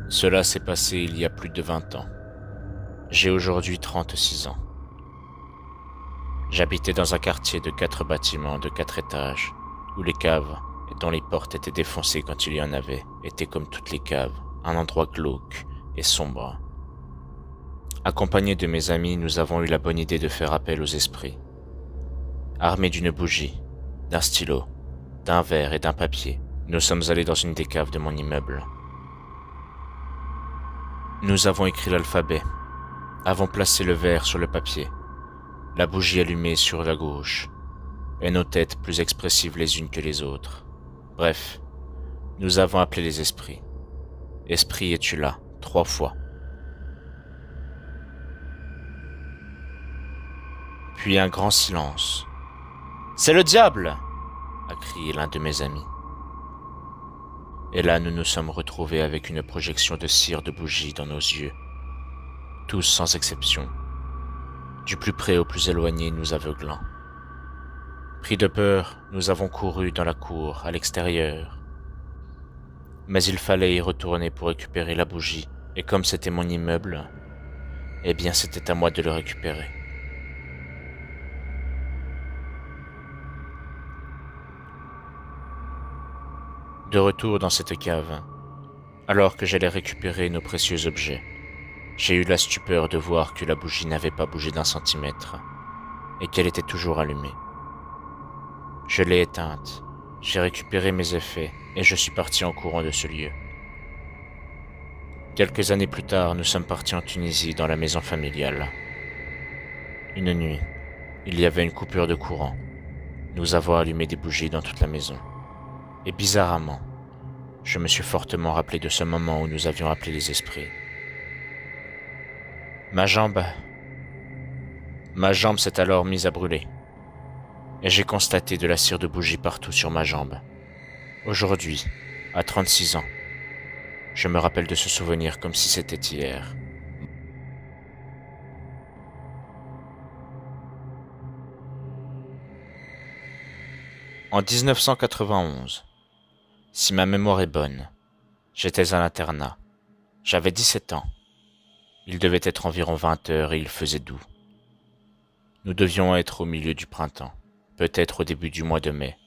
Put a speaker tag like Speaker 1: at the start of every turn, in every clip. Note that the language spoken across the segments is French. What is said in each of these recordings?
Speaker 1: Cela s'est passé il y a plus de 20 ans. J'ai aujourd'hui 36 ans. J'habitais dans un quartier de 4 bâtiments de 4 étages, où les caves, dont les portes étaient défoncées quand il y en avait, étaient comme toutes les caves, un endroit glauque et sombre. Accompagnés de mes amis, nous avons eu la bonne idée de faire appel aux esprits. Armés d'une bougie, d'un stylo, d'un verre et d'un papier, nous sommes allés dans une des caves de mon immeuble. Nous avons écrit l'alphabet, avons placé le verre sur le papier, la bougie allumée sur la gauche, et nos têtes plus expressives les unes que les autres. Bref, nous avons appelé les esprits. Esprit, es-tu là 3 fois. Puis un grand silence. C'est le diable a crié l'un de mes amis. Et là, nous nous sommes retrouvés avec une projection de cire de bougie dans nos yeux. Tous sans exception. Du plus près au plus éloigné, nous aveuglant. Pris de peur, nous avons couru dans la cour, à l'extérieur. Mais il fallait y retourner pour récupérer la bougie, et comme c'était mon immeuble, eh bien c'était à moi de le récupérer. De retour dans cette cave, alors que j'allais récupérer nos précieux objets, j'ai eu la stupeur de voir que la bougie n'avait pas bougé d'un centimètre, et qu'elle était toujours allumée. Je l'ai éteinte, j'ai récupéré mes effets, et je suis parti en courant de ce lieu. Quelques années plus tard, nous sommes partis en Tunisie dans la maison familiale. Une nuit, il y avait une coupure de courant. Nous avons allumé des bougies dans toute la maison. Et bizarrement, je me suis fortement rappelé de ce moment où nous avions appelé les esprits. Ma jambe s'est alors mise à brûler. Et j'ai constaté de la cire de bougie partout sur ma jambe. Aujourd'hui, à 36 ans, je me rappelle de ce souvenir comme si c'était hier. En 1991, si ma mémoire est bonne, j'étais à l'internat. J'avais 17 ans. Il devait être environ 20 heures et il faisait doux. Nous devions être au milieu du printemps, peut-être au début du mois de mai.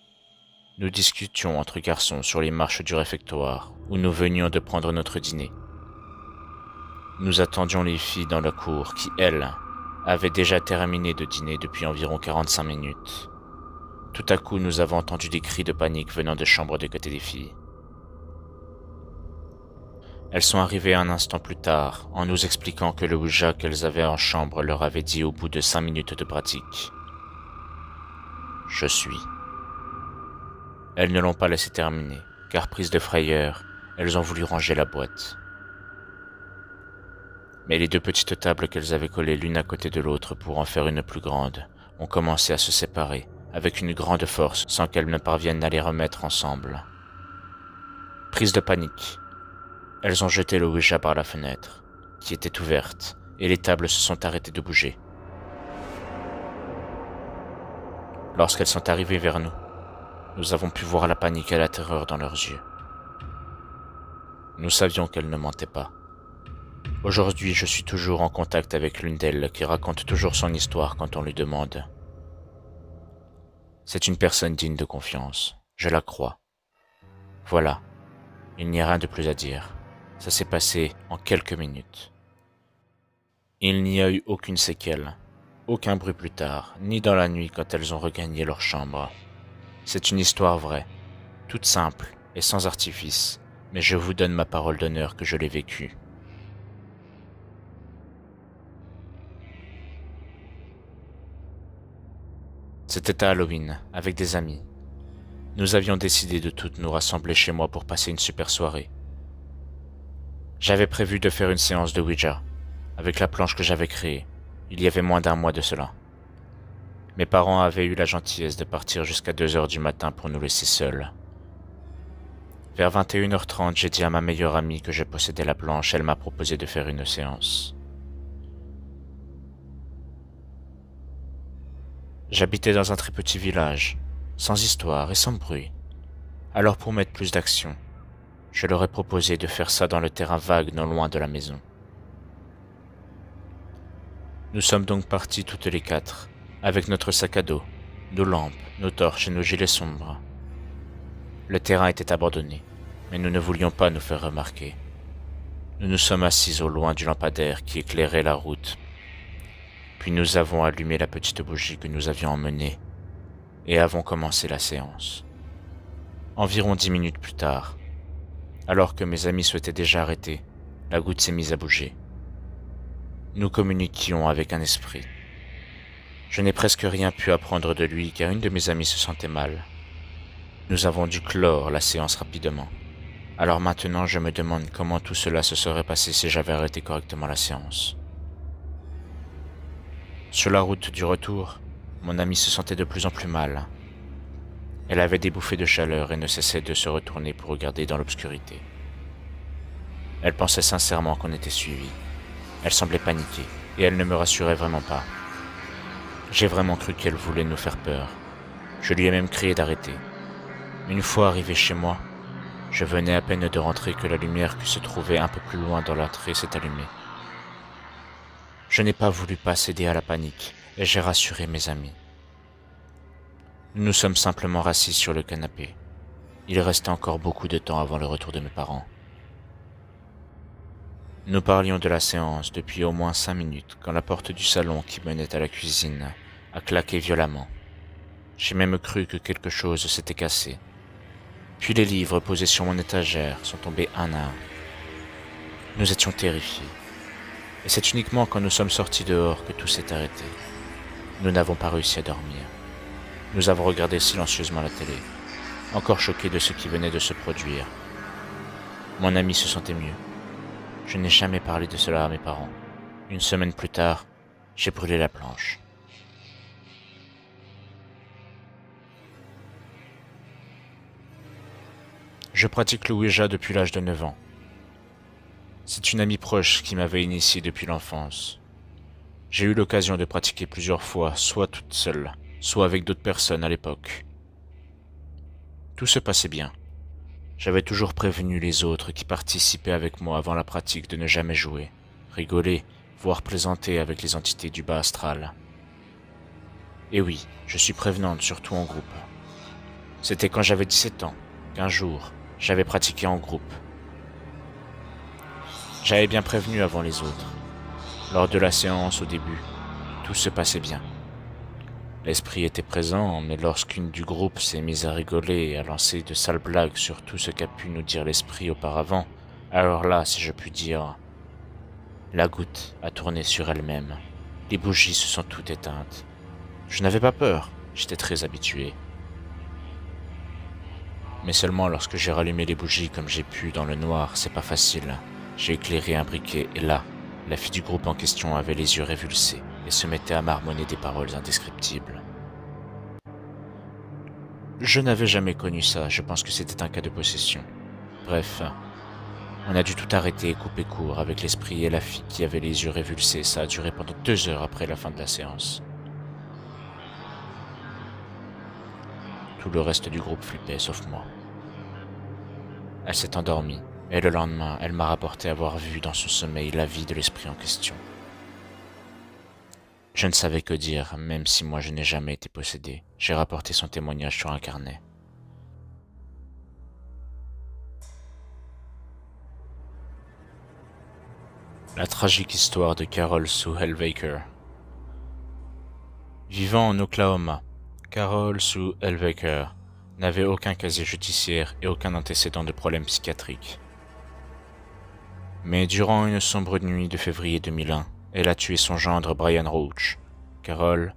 Speaker 1: Nous discutions entre garçons sur les marches du réfectoire où nous venions de prendre notre dîner. Nous attendions les filles dans la cour qui, elles, avaient déjà terminé de dîner depuis environ 45 minutes. Tout à coup, nous avons entendu des cris de panique venant des chambres des côtés des filles. Elles sont arrivées un instant plus tard, en nous expliquant que le Ouija qu'elles avaient en chambre leur avait dit au bout de 5 minutes de pratique. Je suis. Elles ne l'ont pas laissé terminer, car prises de frayeur, elles ont voulu ranger la boîte. Mais les 2 petites tables qu'elles avaient collées l'une à côté de l'autre pour en faire une plus grande, ont commencé à se séparer, avec une grande force, sans qu'elles ne parviennent à les remettre ensemble. Prises de panique, elles ont jeté le Ouija par la fenêtre, qui était ouverte, et les tables se sont arrêtées de bouger. Lorsqu'elles sont arrivées vers nous, nous avons pu voir la panique et la terreur dans leurs yeux. Nous savions qu'elles ne mentaient pas. Aujourd'hui, je suis toujours en contact avec l'une d'elles qui raconte toujours son histoire quand on lui demande. C'est une personne digne de confiance, je la crois. Voilà, il n'y a rien de plus à dire. Ça s'est passé en quelques minutes. Il n'y a eu aucune séquelle, aucun bruit plus tard, ni dans la nuit quand elles ont regagné leur chambre. C'est une histoire vraie, toute simple et sans artifice, mais je vous donne ma parole d'honneur que je l'ai vécue. C'était à Halloween, avec des amis. Nous avions décidé de toutes nous rassembler chez moi pour passer une super soirée. J'avais prévu de faire une séance de Ouija, avec la planche que j'avais créée, il y avait moins d'un mois de cela. Mes parents avaient eu la gentillesse de partir jusqu'à 2 heures du matin pour nous laisser seuls. Vers 21h30, j'ai dit à ma meilleure amie que je possédais la planche, elle m'a proposé de faire une séance. J'habitais dans un très petit village, sans histoire et sans bruit. Alors pour mettre plus d'action, Je leur ai proposé de faire ça dans le terrain vague non loin de la maison. Nous sommes donc partis toutes les quatre, avec notre sac à dos, nos lampes, nos torches et nos gilets sombres. Le terrain était abandonné, mais nous ne voulions pas nous faire remarquer. Nous nous sommes assis au loin du lampadaire qui éclairait la route. Puis nous avons allumé la petite bougie que nous avions emmenée et avons commencé la séance. Environ 10 minutes plus tard, alors que mes amis souhaitaient déjà arrêter, la goutte s'est mise à bouger. Nous communiquions avec un esprit. Je n'ai presque rien pu apprendre de lui car une de mes amies se sentait mal. Nous avons dû clore la séance rapidement. Alors maintenant je me demande comment tout cela se serait passé si j'avais arrêté correctement la séance. Sur la route du retour, mon amie se sentait de plus en plus mal. Elle avait des bouffées de chaleur et ne cessait de se retourner pour regarder dans l'obscurité. Elle pensait sincèrement qu'on était suivis. Elle semblait paniquée, et elle ne me rassurait vraiment pas. J'ai vraiment cru qu'elle voulait nous faire peur. Je lui ai même crié d'arrêter. Une fois arrivé chez moi, je venais à peine de rentrer que la lumière qui se trouvait un peu plus loin dans l'entrée s'est allumée. Je n'ai pas voulu pas céder à la panique, et j'ai rassuré mes amis. Nous nous sommes simplement rassis sur le canapé. Il restait encore beaucoup de temps avant le retour de mes parents. Nous parlions de la séance depuis au moins 5 minutes quand la porte du salon qui menait à la cuisine a claqué violemment. J'ai même cru que quelque chose s'était cassé. Puis les livres posés sur mon étagère sont tombés un à un. Nous étions terrifiés. Et c'est uniquement quand nous sommes sortis dehors que tout s'est arrêté. Nous n'avons pas réussi à dormir. Nous avons regardé silencieusement la télé, encore choqués de ce qui venait de se produire. Mon ami se sentait mieux. Je n'ai jamais parlé de cela à mes parents. Une semaine plus tard, j'ai brûlé la planche. Je pratique le Ouija depuis l'âge de 9 ans. C'est une amie proche qui m'avait initié depuis l'enfance. J'ai eu l'occasion de pratiquer plusieurs fois, soit toute seule, soit avec d'autres personnes à l'époque. Tout se passait bien. J'avais toujours prévenu les autres qui participaient avec moi avant la pratique de ne jamais jouer, rigoler, voire plaisanter avec les entités du bas astral. Et oui, je suis prévenante, surtout en groupe. C'était quand j'avais 17 ans, qu'un jour, j'avais pratiqué en groupe. J'avais bien prévenu avant les autres. Lors de la séance au début, tout se passait bien. L'esprit était présent, mais lorsqu'une du groupe s'est mise à rigoler et à lancer de sales blagues sur tout ce qu'a pu nous dire l'esprit auparavant, alors là, si je puis dire, la goutte a tourné sur elle-même. Les bougies se sont toutes éteintes. Je n'avais pas peur, j'étais très habitué. Mais seulement lorsque j'ai rallumé les bougies comme j'ai pu dans le noir, c'est pas facile. J'ai éclairé un briquet et là, la fille du groupe en question avait les yeux révulsés et se mettait à marmonner des paroles indescriptibles. Je n'avais jamais connu ça, je pense que c'était un cas de possession. Bref, on a dû tout arrêter et couper court avec l'esprit et la fille qui avait les yeux révulsés. Ça a duré pendant 2 heures après la fin de la séance. Tout le reste du groupe flippait, sauf moi. Elle s'est endormie, et le lendemain, elle m'a rapporté avoir vu dans son sommeil la vie de l'esprit en question. Je ne savais que dire, même si moi je n'ai jamais été possédé. J'ai rapporté son témoignage sur un carnet. La tragique histoire de Carol Sue Hellwaker. Vivant en Oklahoma, Carol Sue Hellwaker n'avait aucun casier judiciaire et aucun antécédent de problèmes psychiatriques. Mais durant une sombre nuit de février 2001, elle a tué son gendre Brian Roach. Carol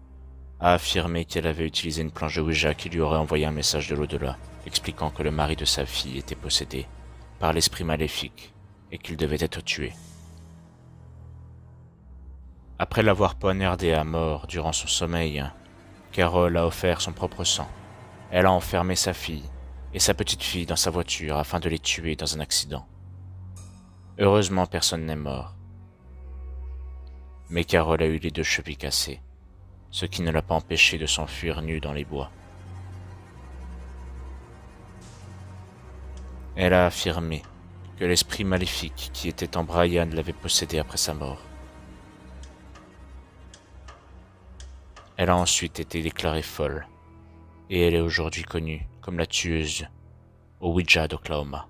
Speaker 1: a affirmé qu'elle avait utilisé une planche de Ouija qui lui aurait envoyé un message de l'au-delà, expliquant que le mari de sa fille était possédé par l'esprit maléfique et qu'il devait être tué. Après l'avoir poignardé à mort durant son sommeil, Carol a offert son propre sang. Elle a enfermé sa fille et sa petite fille dans sa voiture afin de les tuer dans un accident. Heureusement, personne n'est mort. Mais Carol a eu les 2 chevilles cassées, ce qui ne l'a pas empêché de s'enfuir nue dans les bois. Elle a affirmé que l'esprit maléfique qui était en Brian l'avait possédé après sa mort. Elle a ensuite été déclarée folle, et elle est aujourd'hui connue comme la tueuse au Ouija d'Oklahoma.